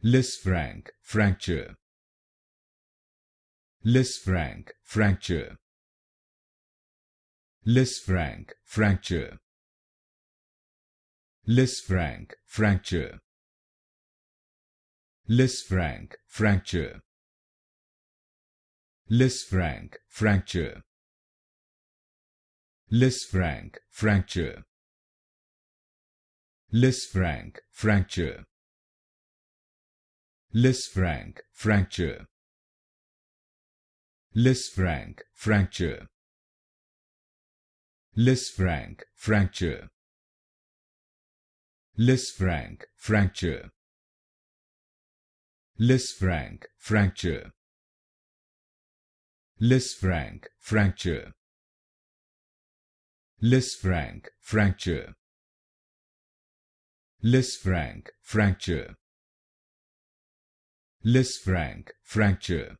Lisfranc Fracture. Lisfranc Fracture. Lisfranc Fracture. Lisfranc Fracture. Lisfranc Fracture. Lisfranc Fracture. Lisfranc Fracture. Lisfranc Fracture. Lisfranc Fracture. Lisfranc Fracture. Lisfranc Fracture. Lisfranc Fracture. Lisfranc Fracture. Lisfranc Fracture. Lisfranc Fracture. Lisfranc Fracture. Lisfranc Fracture.